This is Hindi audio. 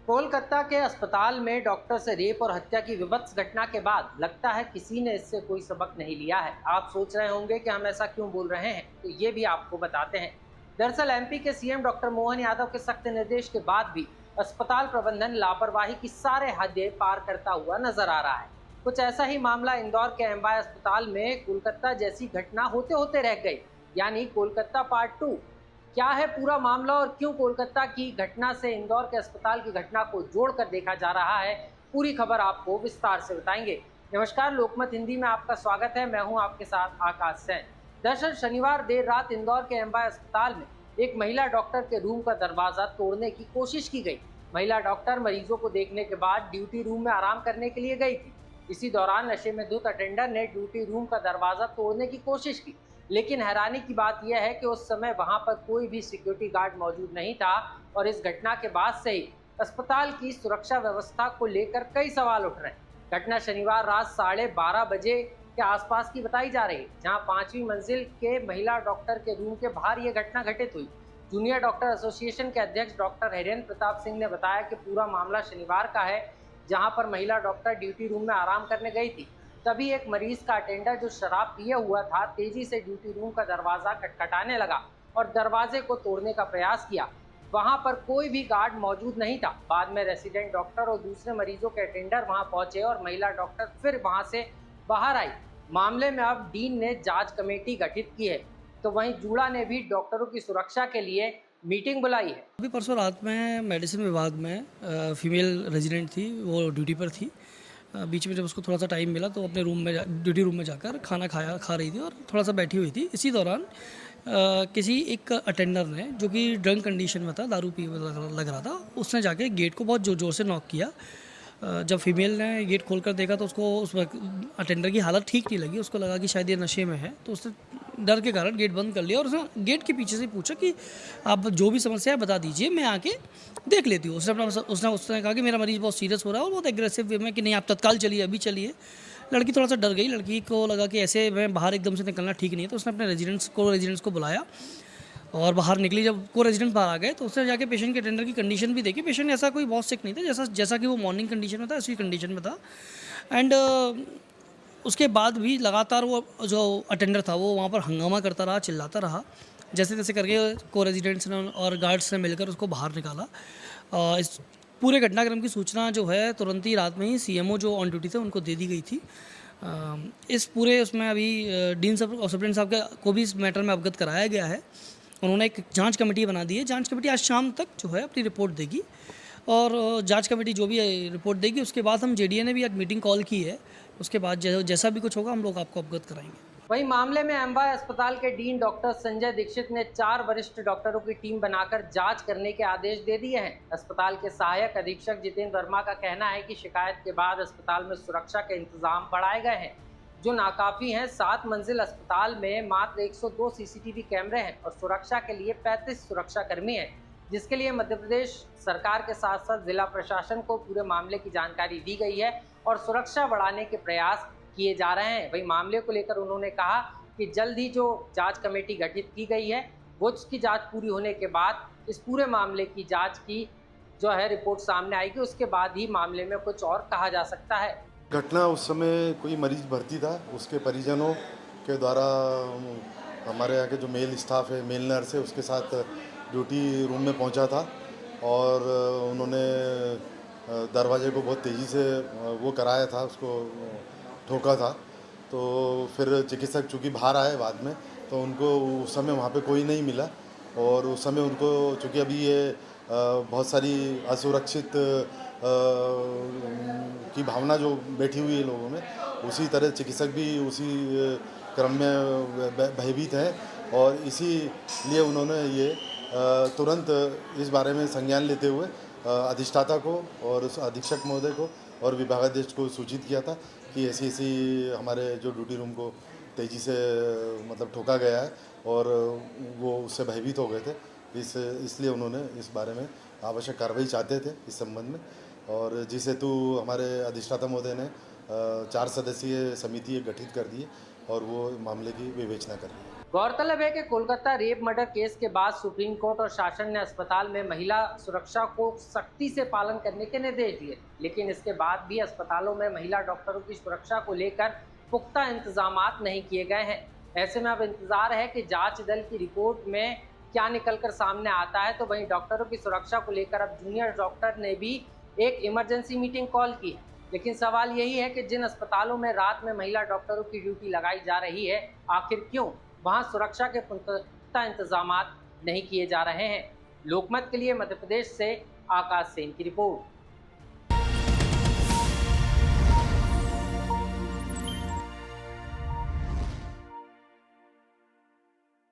कोलकाता के अस्पताल में डॉक्टर से रेप और हत्या की विभत्स घटना के बाद लगता है किसी ने इससे कोई सबक नहीं लिया है। आप सोच रहे होंगे कि हम ऐसा क्यों बोल रहे हैं, तो ये भी आपको बताते हैं। दरअसल एमपी के सीएम डॉक्टर मोहन यादव के सख्त निर्देश के बाद भी अस्पताल प्रबंधन लापरवाही की सारे हदें पार करता हुआ नजर आ रहा है। कुछ ऐसा ही मामला इंदौर के एमवाय अस्पताल में कोलकाता जैसी घटना होते होते रह गई, यानी कोलकाता पार्ट 2। क्या है पूरा मामला और क्यों कोलकाता की घटना से इंदौर के अस्पताल की घटना को जोड़कर देखा जा रहा है, पूरी खबर आपको विस्तार से बताएंगे। नमस्कार, लोकमत हिंदी में आपका स्वागत है। मैं हूं आपके साथ आकाश सैन। दरअसल शनिवार देर रात इंदौर के एमवाय अस्पताल में एक महिला डॉक्टर के रूम का दरवाजा तोड़ने की कोशिश की गई। महिला डॉक्टर मरीजों को देखने के बाद ड्यूटी रूम में आराम करने के लिए गई थी। इसी दौरान नशे में धुत अटेंडर ने ड्यूटी रूम का दरवाजा तोड़ने की कोशिश की, लेकिन हैरानी की बात यह है कि उस समय वहां पर कोई भी सिक्योरिटी गार्ड मौजूद नहीं था और इस घटना के बाद से ही अस्पताल की सुरक्षा व्यवस्था को लेकर कई सवाल उठ रहे हैं। घटना शनिवार रात 12:30 बजे के आसपास की बताई जा रही है, जहां 5वीं मंजिल के महिला डॉक्टर के रूम के बाहर यह घटना घटित हुई। जूनियर डॉक्टर एसोसिएशन के अध्यक्ष डॉक्टर हरेंद्र प्रताप सिंह ने बताया कि पूरा मामला शनिवार का है, जहां पर महिला डॉक्टर ड्यूटी रूम में आराम करने गई थी। तभी एक मरीज का अटेंडर जो शराब पिए हुआ था, तेजी से ड्यूटी रूम का दरवाजा खटखटाने लगा और दरवाजे को तोड़ने का प्रयास किया। वहां पर कोई भी गार्ड मौजूद नहीं था। बाद में रेसिडेंट डॉक्टर और दूसरे मरीजों के अटेंडर वहां पहुंचे और महिला डॉक्टर फिर वहां से बाहर आई। मामले में अब डीन ने जांच कमेटी गठित की है, तो वहीं जूड़ा ने भी डॉक्टरों की सुरक्षा के लिए मीटिंग बुलाई है। अभी परसों रात में मेडिसिन विभाग में फीमेल रेजिडेंट थी, वो ड्यूटी पर थी। बीच में जब उसको थोड़ा सा टाइम मिला तो अपने रूम में ड्यूटी रूम में जाकर खाना खा रही थी और थोड़ा सा बैठी हुई थी। इसी दौरान किसी एक अटेंडर ने, जो कि ड्रंक कंडीशन में था, दारू पी लग रहा था, उसने जाके गेट को बहुत ज़ोर ज़ोर से नॉक किया। जब फीमेल ने गेट खोलकर देखा तो उसको उस वक्त अटेंडर की हालत ठीक नहीं लगी। उसको लगा कि शायद ये नशे में है, तो उसने डर के कारण गेट बंद कर लिया और उसने गेट के पीछे से पूछा कि आप जो भी समस्या है बता दीजिए, मैं आके देख लेती हूँ। उसने कहा कि मेरा मरीज़ बहुत सीरियस हो रहा है और बहुत एग्रेसिव वे में, कि नहीं आप तत्काल चलिए, अभी चलिए। लड़की थोड़ा सा डर गई। लड़की को लगा कि ऐसे में बाहर एकदम से निकलना ठीक नहीं है, तो उसने अपने रेजिडेंट्स को बुलाया और बाहर निकली। जब को रेजिडेंट बाहर आ गए तो उसने जाके पेशेंट के अटेंडर की कंडीशन भी देखी। पेशेंट ऐसा कोई बहुत सिक नहीं था, जैसा कि वो मॉर्निंग कंडीशन में था, उसी कंडीशन में था। एंड उसके बाद भी लगातार वो जो अटेंडर था वो वहाँ पर हंगामा करता रहा, चिल्लाता रहा। जैसे तैसे करके को रेजिडेंट्स ने और गार्ड्स ने मिलकर उसको बाहर निकाला। इस पूरे घटनाक्रम की सूचना जो है तुरंत ही रात में ही सीएमओ जो ऑन ड्यूटी थे उनको दे दी गई थी। इस पूरे उसमें अभी डीन साहब और सुप्रिंटेंडेंट साहब को भी इस मैटर में अवगत कराया गया है। उन्होंने एक जांच कमेटी बना दी है। जांच कमेटी आज शाम तक जो है अपनी रिपोर्ट देगी और जांच कमेटी जो भी रिपोर्ट देगी उसके बाद हम जेडीए ने भी एक मीटिंग कॉल की है। उसके बाद जैसा भी कुछ होगा हम लोग आपको अवगत कराएंगे। वहीं मामले में एमवाय अस्पताल के डीन डॉक्टर संजय दीक्षित ने 4 वरिष्ठ डॉक्टरों की टीम बनाकर जांच करने के आदेश दे दिए हैं। अस्पताल के सहायक अधीक्षक जितेंद्र वर्मा का कहना है कि शिकायत के बाद अस्पताल में सुरक्षा के इंतजाम बढ़ाए गए हैं, जो नाकाफी हैं। 7 मंजिल अस्पताल में मात्र 102 सीसीटीवी कैमरे हैं और सुरक्षा के लिए 35 सुरक्षा कर्मी हैं, जिसके लिए मध्य प्रदेश सरकार के साथ साथ जिला प्रशासन को पूरे मामले की जानकारी दी गई है और सुरक्षा बढ़ाने के प्रयास किए जा रहे हैं। वही मामले को लेकर उन्होंने कहा कि जल्द ही जो जांच कमेटी गठित की गई है, वो उसकी जांच पूरी होने के बाद इस पूरे मामले की जांच की जो है रिपोर्ट सामने आएगी। उसके बाद ही मामले में कुछ और कहा जा सकता है। घटना उस समय कोई मरीज भर्ती था, उसके परिजनों के द्वारा हमारे यहाँ के जो मेल स्टाफ है, मेल नर्स है, उसके साथ ड्यूटी रूम में पहुंचा था और उन्होंने दरवाजे को बहुत तेज़ी से वो कराया था, उसको ठोका था। तो फिर चिकित्सक चूँकि बाहर आए बाद में, तो उनको उस समय वहाँ पे कोई नहीं मिला और उस समय उनको चूँकि अभी ये बहुत सारी असुरक्षित की भावना जो बैठी हुई है लोगों में, उसी तरह चिकित्सक भी उसी क्रम में भयभीत हैं और इसीलिए उन्होंने ये तुरंत इस बारे में संज्ञान लेते हुए अधिष्ठाता को और उस अधीक्षक महोदय को और विभागाध्यक्ष को सूचित किया था कि ऐसी ऐसी हमारे जो ड्यूटी रूम को तेज़ी से मतलब ठोका गया है और वो उससे भयभीत हो गए थे। इसलिए उन्होंने इस बारे में आवश्यक कार्रवाई चाहते थे इस संबंध में, और जिस हेतु हमारे अधिष्ठाता महोदय ने 4 सदस्यीय समिति गठित कर दी है और वो मामले की विवेचना कर रही है। गौरतलब है कि कोलकाता रेप मर्डर केस के बाद सुप्रीम कोर्ट और शासन ने अस्पताल में महिला सुरक्षा को सख्ती से पालन करने के निर्देश दिए, लेकिन इसके बाद भी अस्पतालों में महिला डॉक्टरों की सुरक्षा को लेकर पुख्ता इंतजामात नहीं किए गए हैं। ऐसे में अब इंतजार है कि जांच दल की रिपोर्ट में क्या निकलकर सामने आता है। तो वहीं डॉक्टरों की सुरक्षा को लेकर अब जूनियर डॉक्टर ने भी एक इमरजेंसी मीटिंग कॉल की है। लेकिन सवाल यही है कि जिन अस्पतालों में रात में महिला डॉक्टरों की ड्यूटी लगाई जा रही है, आखिर क्यों वहां सुरक्षा के पुख्ता इंतजामात नहीं किए जा रहे हैं। लोकमत के लिए मध्य प्रदेश से आकाश सेन की रिपोर्ट।